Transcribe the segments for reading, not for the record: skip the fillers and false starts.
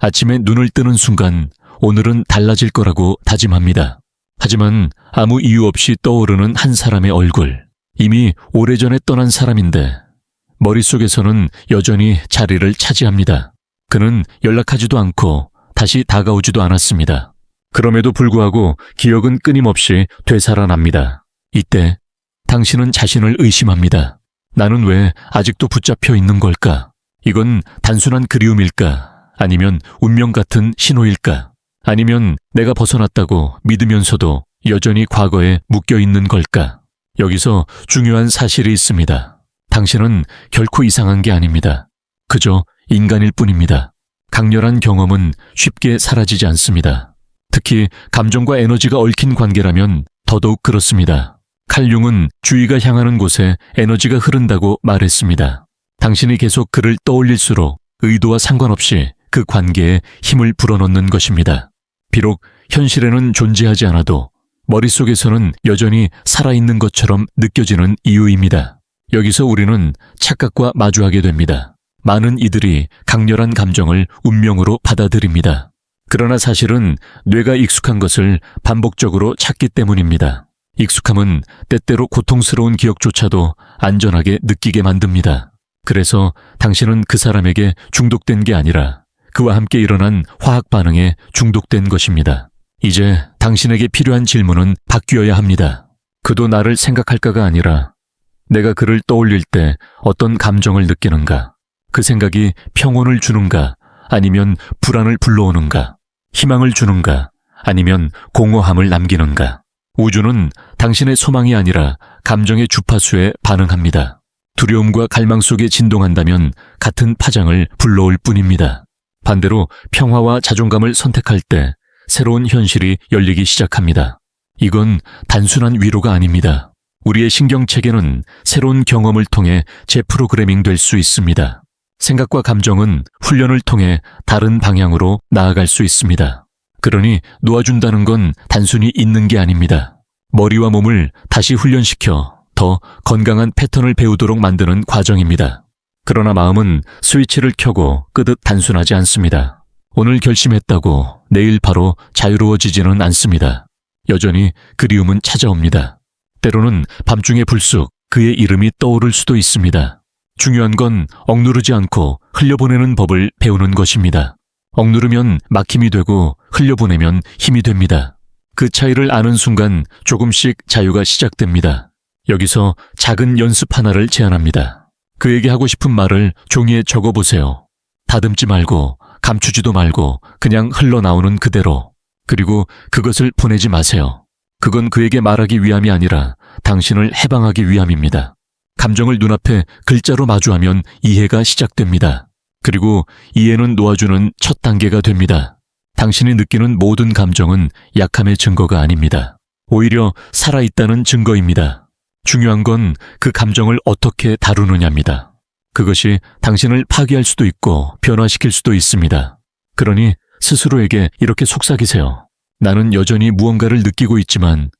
아침에 눈을 뜨는 순간 오늘은 달라질 거라고 다짐합니다. 하지만 아무 이유 없이 떠오르는 한 사람의 얼굴. 이미 오래전에 떠난 사람인데 머릿속에서는 여전히 자리를 차지합니다. 그는 연락하지도 않고 다시 다가오지도 않았습니다. 그럼에도 불구하고 기억은 끊임없이 되살아납니다. 이때 당신은 자신을 의심합니다. 나는 왜 아직도 붙잡혀 있는 걸까? 이건 단순한 그리움일까? 아니면 운명 같은 신호일까? 아니면 내가 벗어났다고 믿으면서도 여전히 과거에 묶여 있는 걸까? 여기서 중요한 사실이 있습니다. 당신은 결코 이상한 게 아닙니다. 그저 인간일 뿐입니다. 강렬한 경험은 쉽게 사라지지 않습니다. 특히 감정과 에너지가 얽힌 관계라면 더더욱 그렇습니다. 칼 융은 주의가 향하는 곳에 에너지가 흐른다고 말했습니다. 당신이 계속 그를 떠올릴수록 의도와 상관없이 그 관계에 힘을 불어넣는 것입니다. 비록 현실에는 존재하지 않아도 머릿속에서는 여전히 살아있는 것처럼 느껴지는 이유입니다. 여기서 우리는 착각과 마주하게 됩니다. 많은 이들이 강렬한 감정을 운명으로 받아들입니다. 그러나 사실은 뇌가 익숙한 것을 반복적으로 찾기 때문입니다. 익숙함은 때때로 고통스러운 기억조차도 안전하게 느끼게 만듭니다. 그래서 당신은 그 사람에게 중독된 게 아니라 그와 함께 일어난 화학 반응에 중독된 것입니다. 이제 당신에게 필요한 질문은 바뀌어야 합니다. 그도 나를 생각할까가 아니라 내가 그를 떠올릴 때 어떤 감정을 느끼는가? 그 생각이 평온을 주는가? 아니면 불안을 불러오는가? 희망을 주는가? 아니면 공허함을 남기는가? 우주는 당신의 소망이 아니라 감정의 주파수에 반응합니다. 두려움과 갈망 속에 진동한다면 같은 파장을 불러올 뿐입니다. 반대로 평화와 자존감을 선택할 때 새로운 현실이 열리기 시작합니다. 이건 단순한 위로가 아닙니다. 우리의 신경체계는 새로운 경험을 통해 재프로그래밍 될 수 있습니다. 생각과 감정은 훈련을 통해 다른 방향으로 나아갈 수 있습니다. 그러니 놓아준다는 건 단순히 있는 게 아닙니다. 머리와 몸을 다시 훈련시켜 더 건강한 패턴을 배우도록 만드는 과정입니다. 그러나 마음은 스위치를 켜고 끄듯 단순하지 않습니다. 오늘 결심했다고 내일 바로 자유로워지지는 않습니다. 여전히 그리움은 찾아옵니다. 때로는 밤중에 불쑥 그의 이름이 떠오를 수도 있습니다. 중요한 건 억누르지 않고 흘려보내는 법을 배우는 것입니다. 억누르면 막힘이 되고 흘려보내면 힘이 됩니다. 그 차이를 아는 순간 조금씩 자유가 시작됩니다. 여기서 작은 연습 하나를 제안합니다. 그에게 하고 싶은 말을 종이에 적어보세요. 다듬지 말고 감추지도 말고 그냥 흘러나오는 그대로. 그리고 그것을 보내지 마세요. 그건 그에게 말하기 위함이 아니라 당신을 해방하기 위함입니다. 감정을 눈앞에 글자로 마주하면 이해가 시작됩니다. 그리고 이해는 놓아주는 첫 단계가 됩니다. 당신이 느끼는 모든 감정은 약함의 증거가 아닙니다. 오히려 살아있다는 증거입니다. 중요한 건 그 감정을 어떻게 다루느냐입니다. 그것이 당신을 파괴할 수도 있고 변화시킬 수도 있습니다. 그러니 스스로에게 이렇게 속삭이세요. 나는 여전히 무언가를 느끼고 있지만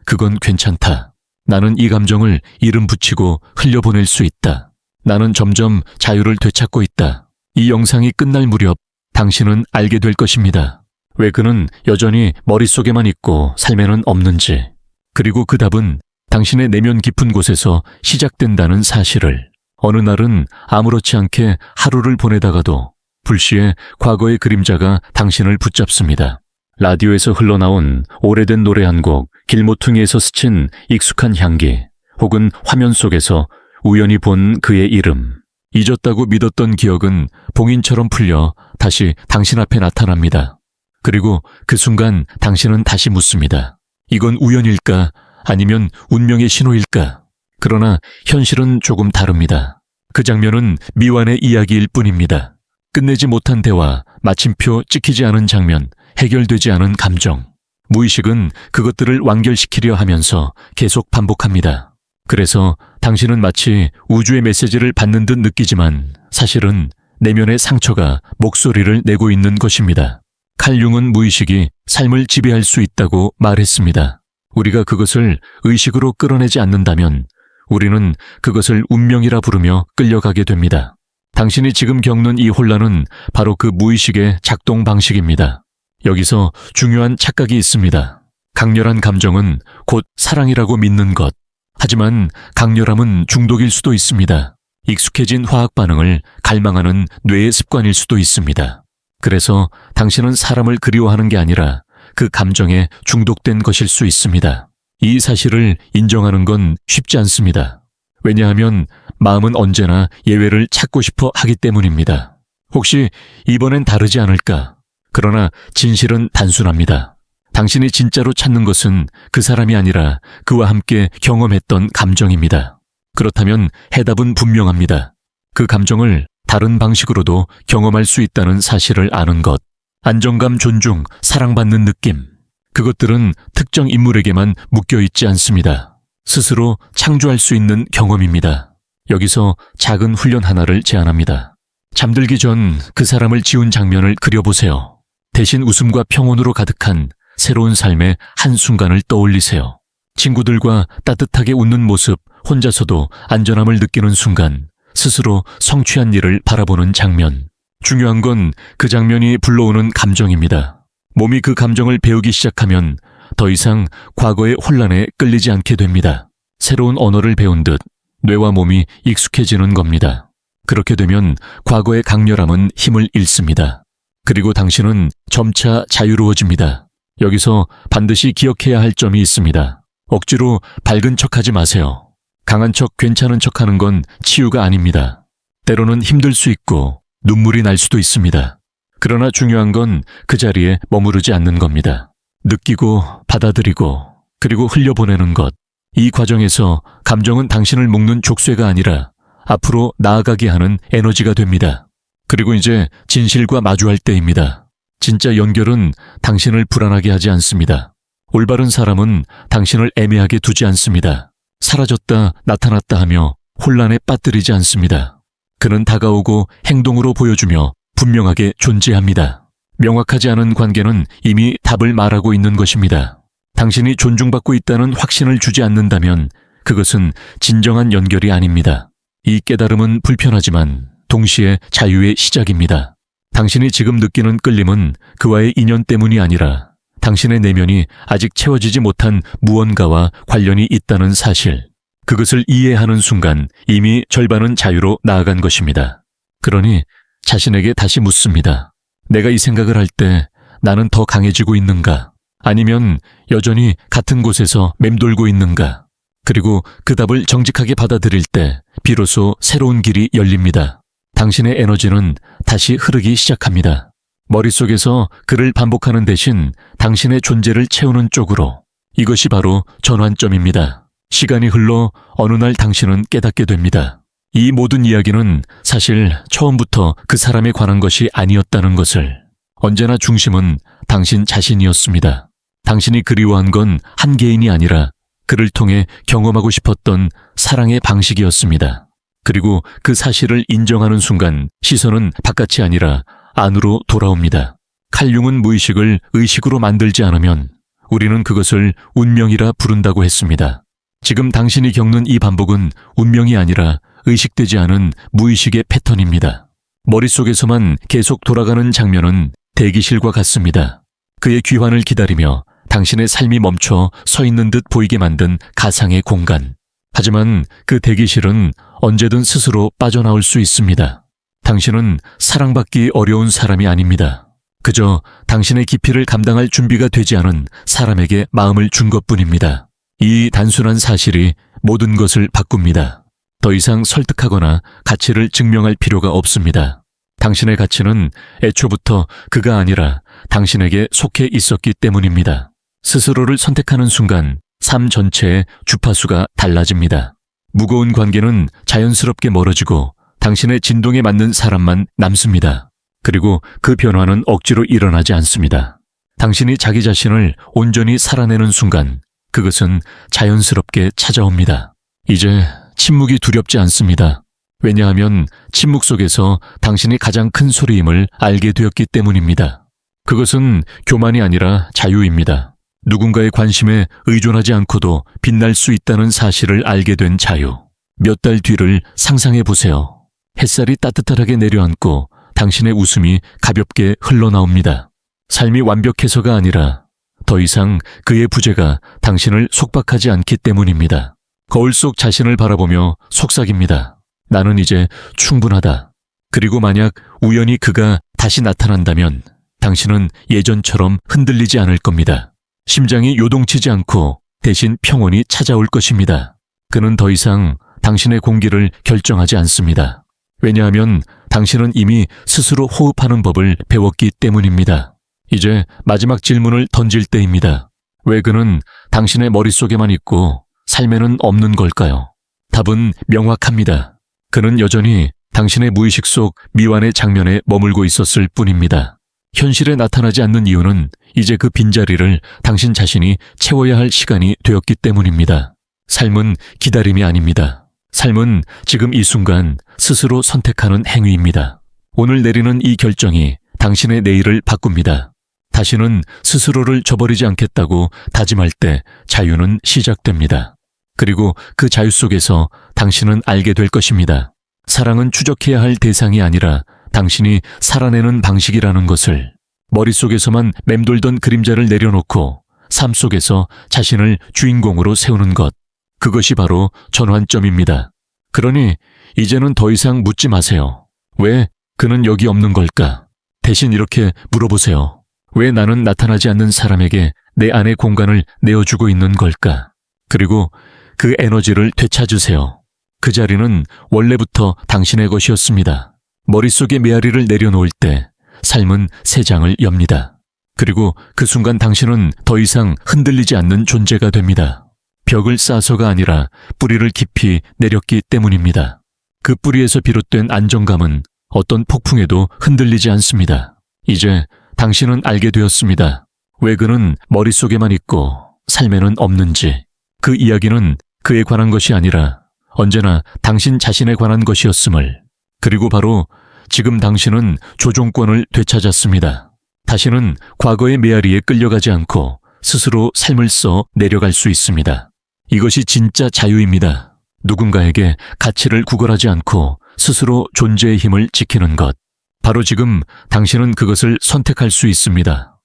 그건 괜찮다. 나는 이 감정을 이름 붙이고 흘려보낼 수 있다. 나는 점점 자유를 되찾고 있다. 이 영상이 끝날 무렵 당신은 알게 될 것입니다. 왜 그는 여전히 머릿속에만 있고 삶에는 없는지. 그리고 그 답은 당신의 내면 깊은 곳에서 시작된다는 사실을. 어느 날은 아무렇지 않게 하루를 보내다가도 불시에 과거의 그림자가 당신을 붙잡습니다. 라디오에서 흘러나온 오래된 노래 한 곡, 길모퉁이에서 스친 익숙한 향기, 혹은 화면 속에서 우연히 본 그의 이름. 잊었다고 믿었던 기억은 봉인처럼 풀려 다시 당신 앞에 나타납니다. 그리고 그 순간 당신은 다시 묻습니다. 이건 우연일까? 아니면 운명의 신호일까? 그러나 현실은 조금 다릅니다. 그 장면은 미완의 이야기일 뿐입니다. 끝내지 못한 대화, 마침표 찍히지 않은 장면, 해결되지 않은 감정. 무의식은 그것들을 완결시키려 하면서 계속 반복합니다. 그래서 당신은 마치 우주의 메시지를 받는 듯 느끼지만 사실은 내면의 상처가 목소리를 내고 있는 것입니다. 칼 융은 무의식이 삶을 지배할 수 있다고 말했습니다. 우리가 그것을 의식으로 끌어내지 않는다면 우리는 그것을 운명이라 부르며 끌려가게 됩니다. 당신이 지금 겪는 이 혼란은 바로 그 무의식의 작동 방식입니다. 여기서 중요한 착각이 있습니다. 강렬한 감정은 곧 사랑이라고 믿는 것. 하지만 강렬함은 중독일 수도 있습니다. 익숙해진 화학 반응을 갈망하는 뇌의 습관일 수도 있습니다. 그래서 당신은 사람을 그리워하는 게 아니라 그 감정에 중독된 것일 수 있습니다. 이 사실을 인정하는 건 쉽지 않습니다. 왜냐하면 마음은 언제나 예외를 찾고 싶어 하기 때문입니다. 혹시 이번엔 다르지 않을까? 그러나 진실은 단순합니다. 당신이 진짜로 찾는 것은 그 사람이 아니라 그와 함께 경험했던 감정입니다. 그렇다면 해답은 분명합니다. 그 감정을 다른 방식으로도 경험할 수 있다는 사실을 아는 것. 안정감, 존중, 사랑받는 느낌. 그것들은 특정 인물에게만 묶여있지 않습니다. 스스로 창조할 수 있는 경험입니다. 여기서 작은 훈련 하나를 제안합니다. 잠들기 전 그 사람을 지운 장면을 그려보세요. 대신 웃음과 평온으로 가득한 새로운 삶의 한순간을 떠올리세요. 친구들과 따뜻하게 웃는 모습, 혼자서도 안전함을 느끼는 순간, 스스로 성취한 일을 바라보는 장면. 중요한 건 그 장면이 불러오는 감정입니다. 몸이 그 감정을 배우기 시작하면 더 이상 과거의 혼란에 끌리지 않게 됩니다. 새로운 언어를 배운 듯 뇌와 몸이 익숙해지는 겁니다. 그렇게 되면 과거의 강렬함은 힘을 잃습니다. 그리고 당신은 점차 자유로워집니다. 여기서 반드시 기억해야 할 점이 있습니다. 억지로 밝은 척하지 마세요. 강한 척, 괜찮은 척하는 건 치유가 아닙니다. 때로는 힘들 수 있고 눈물이 날 수도 있습니다. 그러나 중요한 건 그 자리에 머무르지 않는 겁니다. 느끼고 받아들이고 그리고 흘려보내는 것. 이 과정에서 감정은 당신을 묶는 족쇄가 아니라 앞으로 나아가게 하는 에너지가 됩니다. 그리고 이제 진실과 마주할 때입니다. 진짜 연결은 당신을 불안하게 하지 않습니다. 올바른 사람은 당신을 애매하게 두지 않습니다. 사라졌다 나타났다 하며 혼란에 빠뜨리지 않습니다. 그는 다가오고 행동으로 보여주며 분명하게 존재합니다. 명확하지 않은 관계는 이미 답을 말하고 있는 것입니다. 당신이 존중받고 있다는 확신을 주지 않는다면 그것은 진정한 연결이 아닙니다. 이 깨달음은 불편하지만 동시에 자유의 시작입니다. 당신이 지금 느끼는 끌림은 그와의 인연 때문이 아니라 당신의 내면이 아직 채워지지 못한 무언가와 관련이 있다는 사실. 그것을 이해하는 순간 이미 절반은 자유로 나아간 것입니다. 그러니 자신에게 다시 묻습니다. 내가 이 생각을 할 때 나는 더 강해지고 있는가? 아니면 여전히 같은 곳에서 맴돌고 있는가? 그리고 그 답을 정직하게 받아들일 때 비로소 새로운 길이 열립니다. 당신의 에너지는 다시 흐르기 시작합니다. 머릿속에서 그를 반복하는 대신 당신의 존재를 채우는 쪽으로. 이것이 바로 전환점입니다. 시간이 흘러 어느 날 당신은 깨닫게 됩니다. 이 모든 이야기는 사실 처음부터 그 사람에 관한 것이 아니었다는 것을. 언제나 중심은 당신 자신이었습니다. 당신이 그리워한 건 한 개인이 아니라 그를 통해 경험하고 싶었던 사랑의 방식이었습니다. 그리고 그 사실을 인정하는 순간 시선은 바깥이 아니라 안으로 돌아옵니다. 칼융은 무의식을 의식으로 만들지 않으면 우리는 그것을 운명이라 부른다고 했습니다. 지금 당신이 겪는 이 반복은 운명이 아니라 의식되지 않은 무의식의 패턴입니다. 머릿속에서만 계속 돌아가는 장면은 대기실과 같습니다. 그의 귀환을 기다리며 당신의 삶이 멈춰 서 있는 듯 보이게 만든 가상의 공간. 하지만 그 대기실은 언제든 스스로 빠져나올 수 있습니다. 당신은 사랑받기 어려운 사람이 아닙니다. 그저 당신의 깊이를 감당할 준비가 되지 않은 사람에게 마음을 준 것뿐입니다. 이 단순한 사실이 모든 것을 바꿉니다. 더 이상 설득하거나 가치를 증명할 필요가 없습니다. 당신의 가치는 애초부터 그가 아니라 당신에게 속해 있었기 때문입니다. 스스로를 선택하는 순간 삶 전체의 주파수가 달라집니다. 무거운 관계는 자연스럽게 멀어지고 당신의 진동에 맞는 사람만 남습니다. 그리고 그 변화는 억지로 일어나지 않습니다. 당신이 자기 자신을 온전히 살아내는 순간 그것은 자연스럽게 찾아옵니다. 이제 침묵이 두렵지 않습니다. 왜냐하면 침묵 속에서 당신이 가장 큰 소리임을 알게 되었기 때문입니다. 그것은 교만이 아니라 자유입니다. 누군가의 관심에 의존하지 않고도 빛날 수 있다는 사실을 알게 된 자유. 몇 달 뒤를 상상해 보세요. 햇살이 따뜻하게 내려앉고 당신의 웃음이 가볍게 흘러나옵니다. 삶이 완벽해서가 아니라 더 이상 그의 부재가 당신을 속박하지 않기 때문입니다. 거울 속 자신을 바라보며 속삭입니다. 나는 이제 충분하다. 그리고 만약 우연히 그가 다시 나타난다면 당신은 예전처럼 흔들리지 않을 겁니다. 심장이 요동치지 않고 대신 평온이 찾아올 것입니다. 그는 더 이상 당신의 공기를 결정하지 않습니다. 왜냐하면 당신은 이미 스스로 호흡하는 법을 배웠기 때문입니다. 이제 마지막 질문을 던질 때입니다. 왜 그는 당신의 머릿속에만 있고 삶에는 없는 걸까요? 답은 명확합니다. 그는 여전히 당신의 무의식 속 미완의 장면에 머물고 있었을 뿐입니다. 현실에 나타나지 않는 이유는 이제 그 빈자리를 당신 자신이 채워야 할 시간이 되었기 때문입니다. 삶은 기다림이 아닙니다. 삶은 지금 이 순간 스스로 선택하는 행위입니다. 오늘 내리는 이 결정이 당신의 내일을 바꿉니다. 다시는 스스로를 저버리지 않겠다고 다짐할 때 자유는 시작됩니다. 그리고 그 자유 속에서 당신은 알게 될 것입니다. 사랑은 추적해야 할 대상이 아니라 당신이 살아내는 방식이라는 것을, 머릿속에서만 맴돌던 그림자를 내려놓고 삶 속에서 자신을 주인공으로 세우는 것, 그것이 바로 전환점입니다. 그러니 이제는 더 이상 묻지 마세요. 왜 그는 여기 없는 걸까? 대신 이렇게 물어보세요. 왜 나는 나타나지 않는 사람에게 내 안의 공간을 내어주고 있는 걸까? 그리고 그 에너지를 되찾으세요. 그 자리는 원래부터 당신의 것이었습니다. 머릿속의 메아리를 내려놓을 때 삶은 새 장을 엽니다. 그리고 그 순간 당신은 더 이상 흔들리지 않는 존재가 됩니다. 벽을 쌓아서가 아니라 뿌리를 깊이 내렸기 때문입니다. 그 뿌리에서 비롯된 안정감은 어떤 폭풍에도 흔들리지 않습니다. 이제 당신은 알게 되었습니다. 왜 그는 머릿속에만 있고 삶에는 없는지. 그 이야기는 그에 관한 것이 아니라 언제나 당신 자신에 관한 것이었음을. 그리고 바로 지금 당신은 조종권을 되찾았습니다. 다시는 과거의 메아리에 끌려가지 않고 스스로 삶을 써 내려갈 수 있습니다. 이것이 진짜 자유입니다. 누군가에게 가치를 구걸하지 않고 스스로 존재의 힘을 지키는 것. 바로 지금 당신은 그것을 선택할 수 있습니다.